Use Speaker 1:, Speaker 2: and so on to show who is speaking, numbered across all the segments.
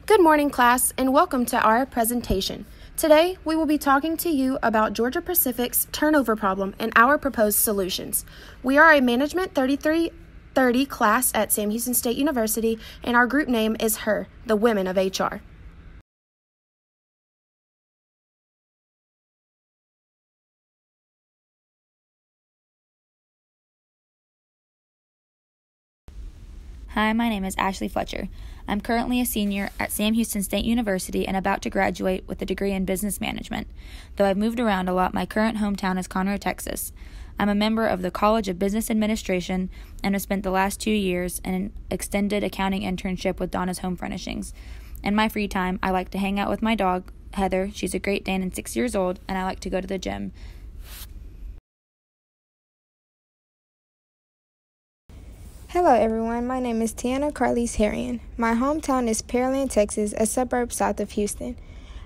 Speaker 1: Good morning, class, and welcome to our presentation. Today, we will be talking to you about Georgia Pacific's turnover problem and our proposed solutions. We are a Management 3330 class at Sam Houston State University, and our group name is HER, the Women of HR.
Speaker 2: Hi, my name is Ashley Fletcher. I'm currently a senior at Sam Houston State University and about to graduate with a degree in business management. Though I've moved around a lot, my current hometown is Conroe, Texas. I'm a member of the College of Business Administration and have spent the last 2 years in an extended accounting internship with Donna's Home Furnishings. In my free time, I like to hang out with my dog, Heather. She's a Great Dane and 6 years old, and I like to go to the gym.
Speaker 3: Hello everyone, my name is Tiana Carlise Herian. My hometown is Pearland, Texas, a suburb south of Houston.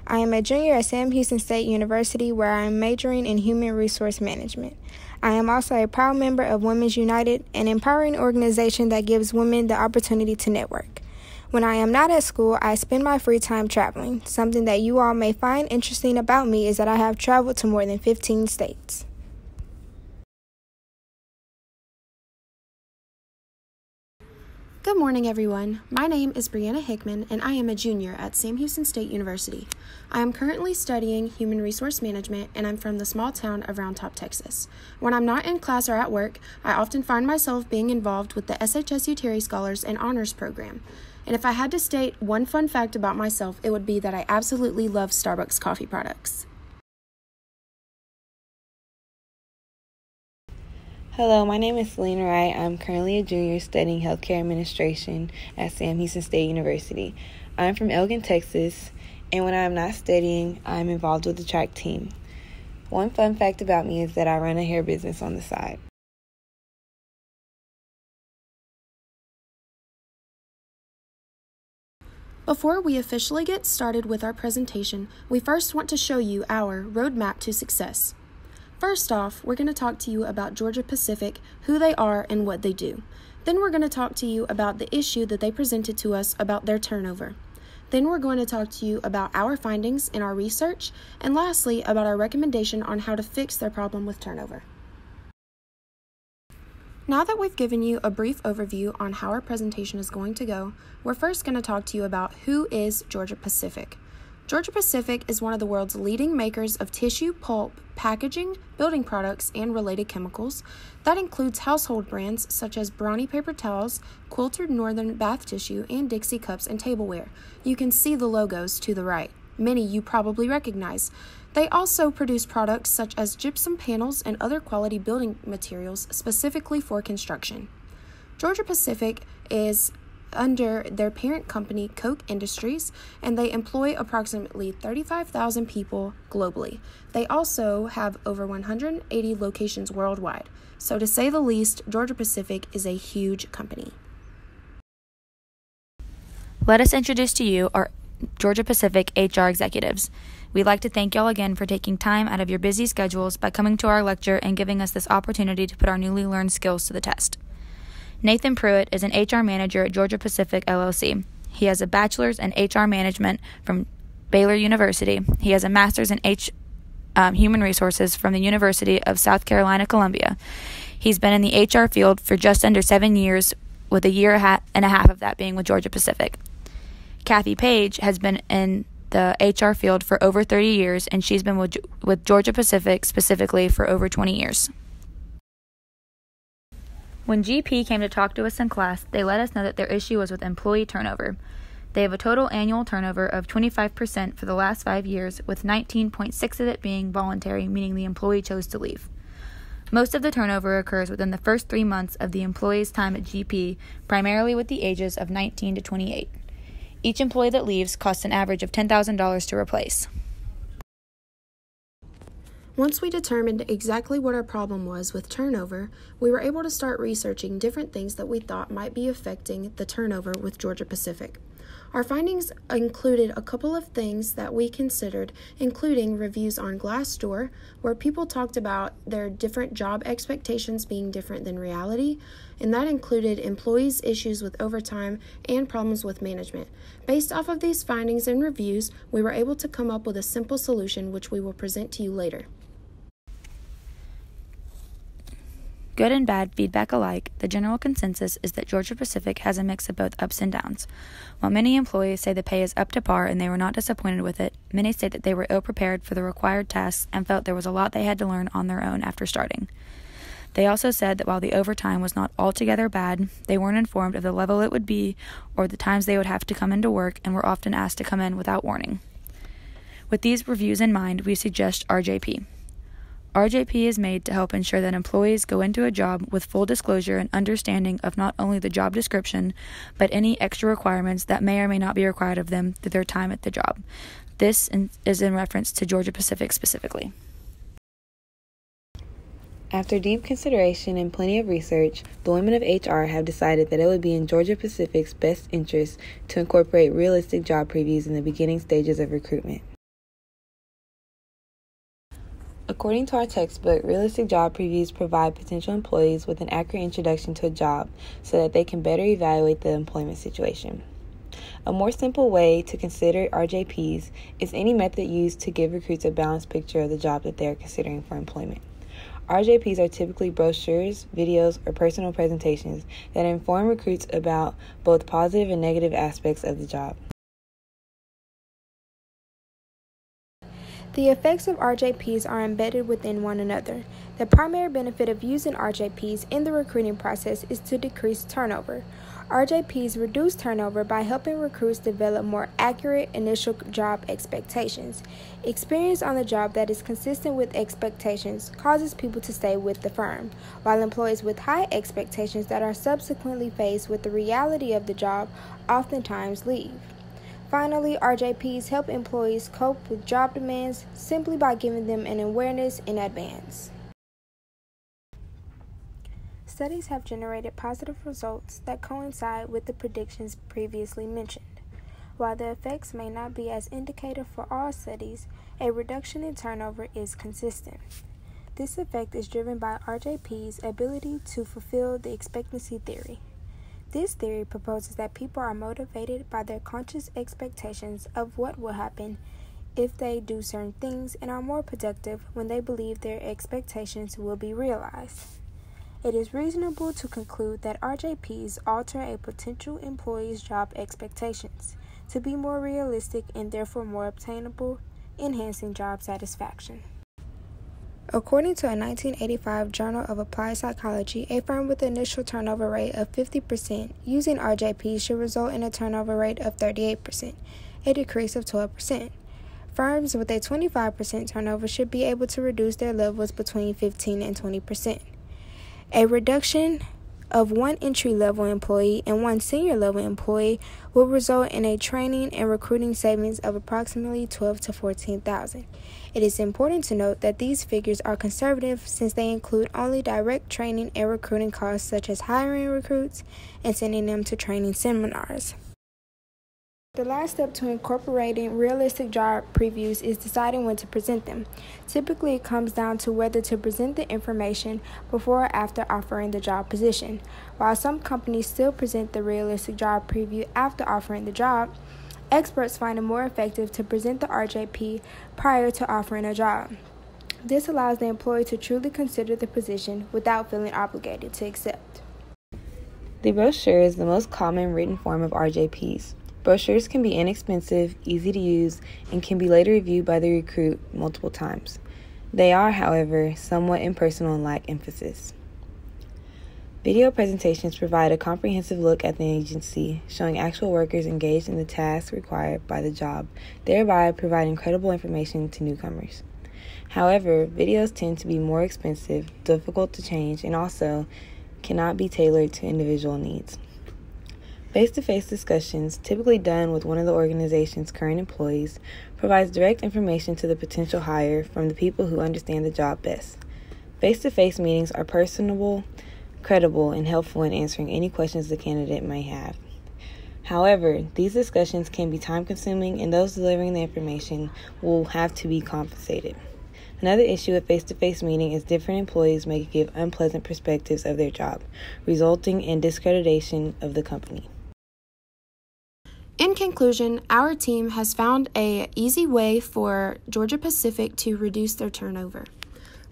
Speaker 3: I am a junior at Sam Houston State University where I am majoring in human resource management. I am also a proud member of Women's United, an empowering organization that gives women the opportunity to network. When I am not at school, I spend my free time traveling. Something that you all may find interesting about me is that I have traveled to more than 15 states.
Speaker 1: Good morning, everyone. My name is Brianna Hickman, and I am a junior at Sam Houston State University. I am currently studying human resource management, and I'm from the small town of Round Top, Texas. When I'm not in class or at work, I often find myself being involved with the SHSU Terry Scholars and Honors Program. And if I had to state one fun fact about myself, it would be that I absolutely love Starbucks coffee products.
Speaker 4: Hello, my name is Selena Wright. I'm currently a junior studying healthcare administration at Sam Houston State University. I'm from Elgin, Texas, and when I'm not studying, I'm involved with the track team. One fun fact about me is that I run a hair business on the side.
Speaker 1: Before we officially get started with our presentation, we first want to show you our roadmap to success. First off, we're going to talk to you about Georgia Pacific, who they are and what they do. Then we're going to talk to you about the issue that they presented to us about their turnover. Then we're going to talk to you about our findings in our research, and lastly, about our recommendation on how to fix their problem with turnover. Now that we've given you a brief overview on how our presentation is going to go, we're first going to talk to you about who is Georgia Pacific. Georgia Pacific is one of the world's leading makers of tissue, pulp, packaging, building products, and related chemicals. That includes household brands such as Brawny paper towels, Quilted Northern bath tissue, and Dixie cups and tableware. You can see the logos to the right. Many you probably recognize. They also produce products such as gypsum panels and other quality building materials specifically for construction. Georgia Pacific is under their parent company, Koch Industries, and they employ approximately 35,000 people globally. They also have over 180 locations worldwide. So to say the least, Georgia Pacific is a huge company.
Speaker 2: Let us introduce to you our Georgia Pacific HR executives. We'd like to thank y'all again for taking time out of your busy schedules by coming to our lecture and giving us this opportunity to put our newly learned skills to the test. Nathan Pruitt is an HR manager at Georgia Pacific, LLC. He has a bachelor's in HR management from Baylor University. He has a master's in human resources from the University of South Carolina, Columbia. He's been in the HR field for just under 7 years, with a year and a half of that being with Georgia Pacific. Kathy Page has been in the HR field for over 30 years, and she's been with Georgia Pacific specifically for over 20 years. When GP came to talk to us in class, they let us know that their issue was with employee turnover. They have a total annual turnover of 25% for the last 5 years, with 19.6% of it being voluntary, meaning the employee chose to leave. Most of the turnover occurs within the first 3 months of the employee's time at GP, primarily with the ages of 19 to 28. Each employee that leaves costs an average of $10,000 to replace.
Speaker 1: Once we determined exactly what our problem was with turnover, we were able to start researching different things that we thought might be affecting the turnover with Georgia Pacific. Our findings included a couple of things that we considered, including reviews on Glassdoor, where people talked about their different job expectations being different than reality, and that included employees' issues with overtime and problems with management. Based off of these findings and reviews, we were able to come up with a simple solution which we will present to you later.
Speaker 2: Good and bad feedback alike, the general consensus is that Georgia-Pacific has a mix of both ups and downs. While many employees say the pay is up to par and they were not disappointed with it, many state that they were ill-prepared for the required tasks and felt there was a lot they had to learn on their own after starting. They also said that while the overtime was not altogether bad, they weren't informed of the level it would be or the times they would have to come into work and were often asked to come in without warning. With these reviews in mind, we suggest RJP. RJP is made to help ensure that employees go into a job with full disclosure and understanding of not only the job description, but any extra requirements that may or may not be required of them through their time at the job. This is in reference to Georgia-Pacific specifically.
Speaker 4: After deep consideration and plenty of research, the women of HR have decided that it would be in Georgia-Pacific's best interest to incorporate realistic job previews in the beginning stages of recruitment. According to our textbook, realistic job previews provide potential employees with an accurate introduction to a job so that they can better evaluate the employment situation. A more simple way to consider RJPs is any method used to give recruits a balanced picture of the job that they are considering for employment. RJPs are typically brochures, videos, or personal presentations that inform recruits about both positive and negative aspects of the job.
Speaker 3: The effects of RJPs are embedded within one another. The primary benefit of using RJPs in the recruiting process is to decrease turnover. RJPs reduce turnover by helping recruits develop more accurate initial job expectations. Experience on the job that is consistent with expectations causes people to stay with the firm, while employees with high expectations that are subsequently faced with the reality of the job oftentimes leave. Finally, RJPs help employees cope with job demands simply by giving them an awareness in advance. Studies have generated positive results that coincide with the predictions previously mentioned. While the effects may not be as indicative for all studies, a reduction in turnover is consistent. This effect is driven by RJP's ability to fulfill the expectancy theory. This theory proposes that people are motivated by their conscious expectations of what will happen if they do certain things and are more productive when they believe their expectations will be realized. It is reasonable to conclude that RJPs alter a potential employee's job expectations to be more realistic and therefore more obtainable, enhancing job satisfaction. According to a 1985 Journal of Applied Psychology, a firm with an initial turnover rate of 50% using RJP should result in a turnover rate of 38%, a decrease of 12%. Firms with a 25% turnover should be able to reduce their levels between 15 and 20%. A reduction of one entry-level employee and one senior-level employee will result in a training and recruiting savings of approximately $12,000 to $14,000. It is important to note that these figures are conservative since they include only direct training and recruiting costs such as hiring recruits and sending them to training seminars. The last step to incorporating realistic job previews is deciding when to present them. Typically, it comes down to whether to present the information before or after offering the job position. While some companies still present the realistic job preview after offering the job, experts find it more effective to present the RJP prior to offering a job. This allows the employee to truly consider the position without feeling obligated to accept.
Speaker 4: The brochure is the most common written form of RJPs. Brochures can be inexpensive, easy to use, and can be later reviewed by the recruit multiple times. They are, however, somewhat impersonal and lack emphasis. Video presentations provide a comprehensive look at the agency, showing actual workers engaged in the tasks required by the job, thereby providing credible information to newcomers. However, videos tend to be more expensive, difficult to change, and also cannot be tailored to individual needs. Face-to-face discussions, typically done with one of the organization's current employees, provides direct information to the potential hire from the people who understand the job best. Face-to-face meetings are personable, credible, and helpful in answering any questions the candidate may have. However, these discussions can be time-consuming, and those delivering the information will have to be compensated. Another issue with face-to-face meeting is different employees may give unpleasant perspectives of their job, resulting in discreditation of the company.
Speaker 1: In conclusion, our team has found an easy way for Georgia Pacific to reduce their turnover.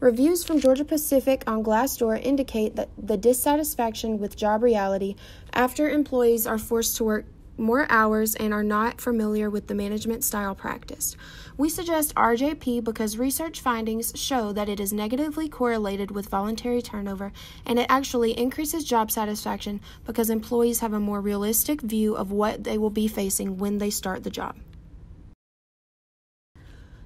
Speaker 1: Reviews from Georgia Pacific on Glassdoor indicate that the dissatisfaction with job reality after employees are forced to work more hours and are not familiar with the management style practiced. We suggest RJP because research findings show that it is negatively correlated with voluntary turnover, and it actually increases job satisfaction because employees have a more realistic view of what they will be facing when they start the job.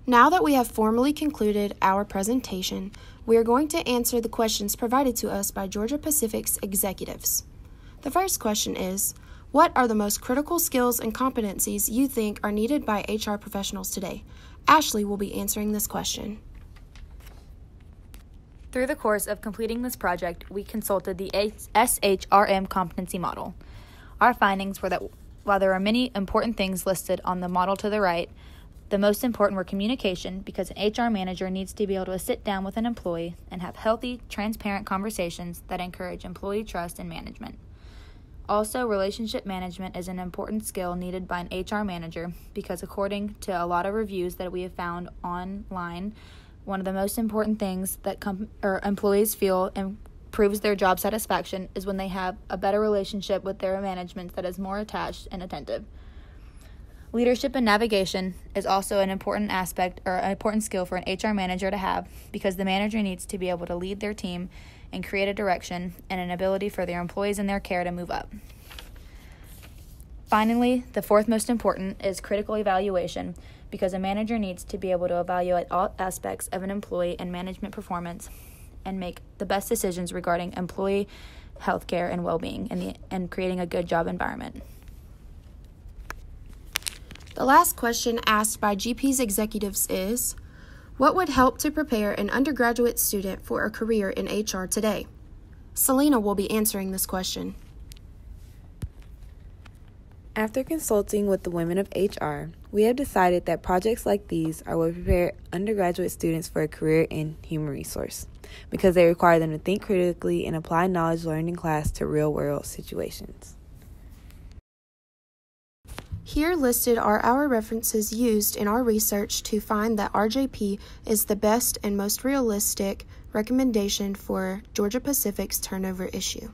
Speaker 1: Now that we have formally concluded our presentation, we are going to answer the questions provided to us by Georgia Pacific's executives. The first question is, what are the most critical skills and competencies you think are needed by HR professionals today? Ashley will be answering this question.
Speaker 2: Through the course of completing this project, we consulted the SHRM competency model. Our findings were that while there are many important things listed on the model to the right, the most important were communication, because an HR manager needs to be able to sit down with an employee and have healthy, transparent conversations that encourage employee trust and management. Also, relationship management is an important skill needed by an HR manager because according to a lot of reviews that we have found online, one of the most important things that employees feel improves their job satisfaction is when they have a better relationship with their management that is more attached and attentive. Leadership and navigation is also an important aspect or an important skill for an HR manager to have because the manager needs to be able to lead their team and create a direction and an ability for their employees and their care to move up. Finally, the fourth most important is critical evaluation because a manager needs to be able to evaluate all aspects of an employee and management performance and make the best decisions regarding employee health care and well-being and creating a good job environment.
Speaker 1: The last question asked by GP's executives is, what would help to prepare an undergraduate student for a career in HR today? Selena will be answering this question.
Speaker 4: After consulting with the women of HR, we have decided that projects like these are what prepare undergraduate students for a career in human resource because they require them to think critically and apply knowledge learned in class to real-world situations.
Speaker 1: Here listed are our references used in our research to find that RJP is the best and most realistic recommendation for Georgia Pacific's turnover issue.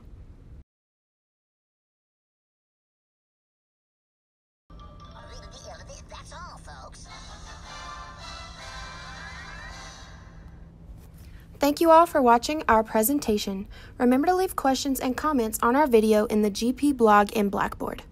Speaker 5: That's all, folks.
Speaker 1: Thank you all for watching our presentation. Remember to leave questions and comments on our video in the GP blog and Blackboard.